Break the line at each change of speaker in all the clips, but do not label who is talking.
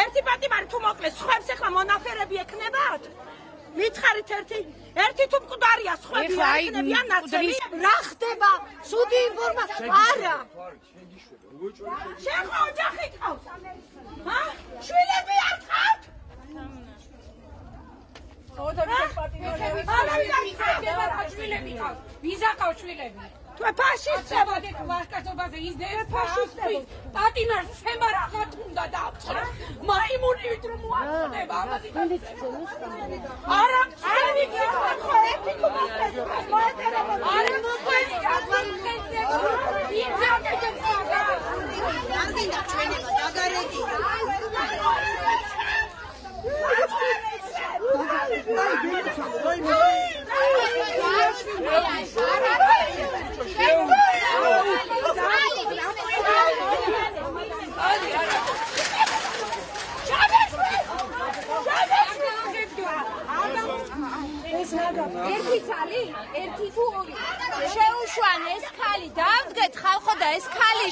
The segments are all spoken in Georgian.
ერთი პატიმარი თუ მოკლეს, სხვებს ახლა მონაფერები ექნებათ? მითხარით ერთი თუ მკვდარია, სხვები ექნებიან ნაცები? რა ხდება? სუდი ინფორმაცია არა. შენ ხო ოჯახი ყავს? ჰა? შვილები არ ყავთ?
ვიზა ყავს შვილები.
თუ ფაშისტებო
ვარკაცობაზე იზდებს ფაშისტები. პატიმარს ცემა რაღაც უნდა დააწყო. მაიმუნივით რომ მოაწყდება ამაზე.
არა, არა ხო ერთი თუ მოკლეს,
არა მოყვენი
არ გინდა ჩვენება დაგარეკია.
ერთი ცალი, ერთი თუ ორი. შეუშვან ეს ქალი, დავდგეთ ხალხო და ეს ქალი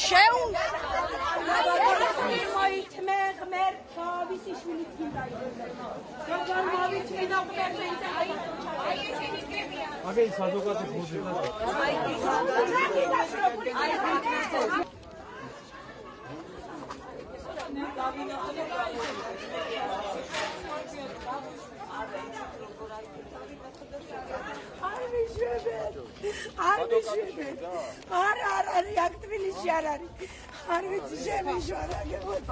მოითმე ღმერთო, ვისი შვილი წინდა იყო. როგორ მოვითმინო ღმერთო ისე.
აგე საზოგადოების მუზეუმი.
არ მიშვებეთ. არა, აქ თბილისში არ არის. არ ვიცი შემიშვარა გებოდი.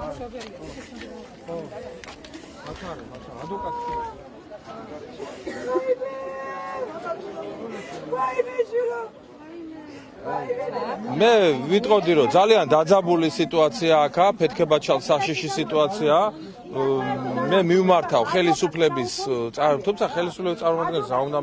ადვოკატი. მე ვიტყოდი რომ ძალიან დაძაბული სიტუაცია აქა, ფეთქებაჩალ საშიში სიტუაციაა. მე მივმართავ ხელისუფლების თუმცა ხელისუფლების წარმომადგენლებს რა უნდა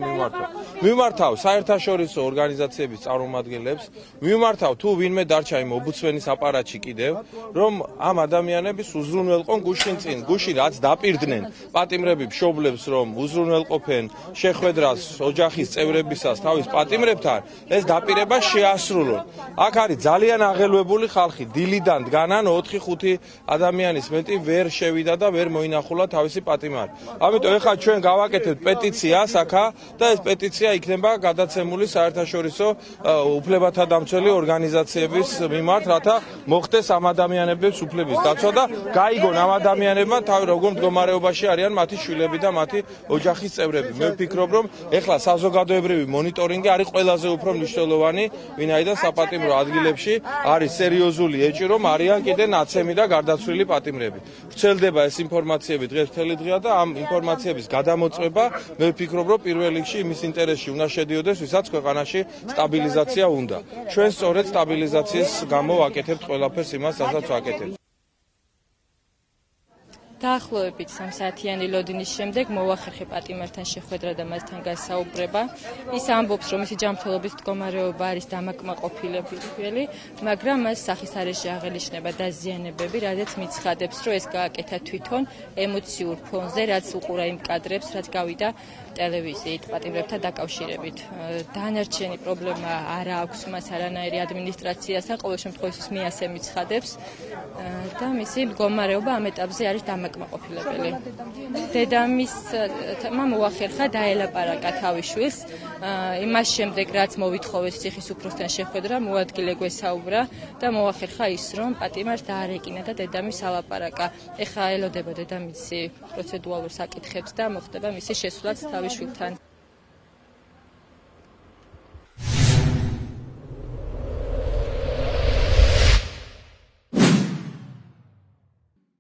მივმართავ საერთაშორისო ორგანიზაციების წარმომადგენლებს მივმართავ თუ ვინმე დარჩა იმ ომბუდსმენის აპარატში კიდევ რომ ამ ადამიანების უზრუნველყონ გუშინ რაც დაპირდნენ პატიმრები მშობლებს რომ უზრუნველყოფენ შეხვედრას ოჯახის წევრებისას თავის პატიმრებთან ეს დაპირება შეასრულონ აქ არის ძალიან აღელვებული ხალხი დილიდან დგანან 4-5 ადამიანის მეტი ვერ შევიდა და ვერ მოინახულა თავისი პატიმარი. ამიტომ ეხლა ჩვენ გავაკეთებთ პეტიციას აქა და ეს პეტიცია იქნება გადაცემული საერთაშორისო უფლებათა დამცველი ორგანიზაციების მიმართ, რათა მოხდეს ამ ადამიანების უფლების დაცვა და გაიგონ ამ ადამიანებმა თავი როგორ მდგომარეობაში არიან მათი შვილები და მათი ოჯახის წევრები. მე ვფიქრობ, რომ ეხლა საზოგადოებრივი მონიტორინგი არის ყველაზე უფრო მნიშვნელოვანი, ვინაიდან საპატიმრო ადგილებში არის სერიოზული ეჭი, რომ არიან კიდე ნაცემი და გარდაცვლილი პატიმრები. ვრცელდება ეს ინფორმაციები დღეს მთელი დღეა და ამ ინფორმაციების გადამოწმება მე ვფიქრობ, რომ პირველ რიგში იმის ინტერესში უნდა შედიოდეს, ვისაც ქვეყანაში სტაბილიზაცია უნდა. ჩვენ სწორედ სტაბილიზაციის გამო ვაკეთებთ ყველაფერს იმას, რასაც ვაკეთებთ.
დაახლოებით 3 საათიანი ლოდინის შემდეგ მოახერხე პატიმართან შეხვედრა და მასთან გასაუბრება. ის ამბობს, რომ მისი ჯანმრთელობის მდგომარეობა არის დამაკმაყოფილებელი, მაგრამ მას სახის არეში აღენიშნება დაზიანებები, რადგან მიცხადებს, რომ ეს გააკეთა თვითონ ემოციურ ფონზე, რაც უყურა იმ კადრებს, რაც გავიდა ტელევიზიით პატიმრებთან დაკავშირებით. დანარჩენი პრობლემა არ აქვს მას არანაირი ადმინისტრაციასთან, ყოველ შემთხვევაში მე ასე მიცხადებს და მისი მდგომარეობა ამ ეტაპზე არის დამაკმაყოფილებელი. დედამისმა მოახერხა დაელაპარაკა თავის შვილს, იმას შემდეგ რაც მოვითხოვეს ციხის უფროსთან შეხვედრა, მოადგილე გვესაუბრა და მოახერხა ის, რომ პატიმარს დაარეკინა და დედამის ალაპარაკა. ეხლა ელოდება დედამისი პროცედურალურ საკითხებს და მოხდება მისი შესვლაც თავის შვილთან.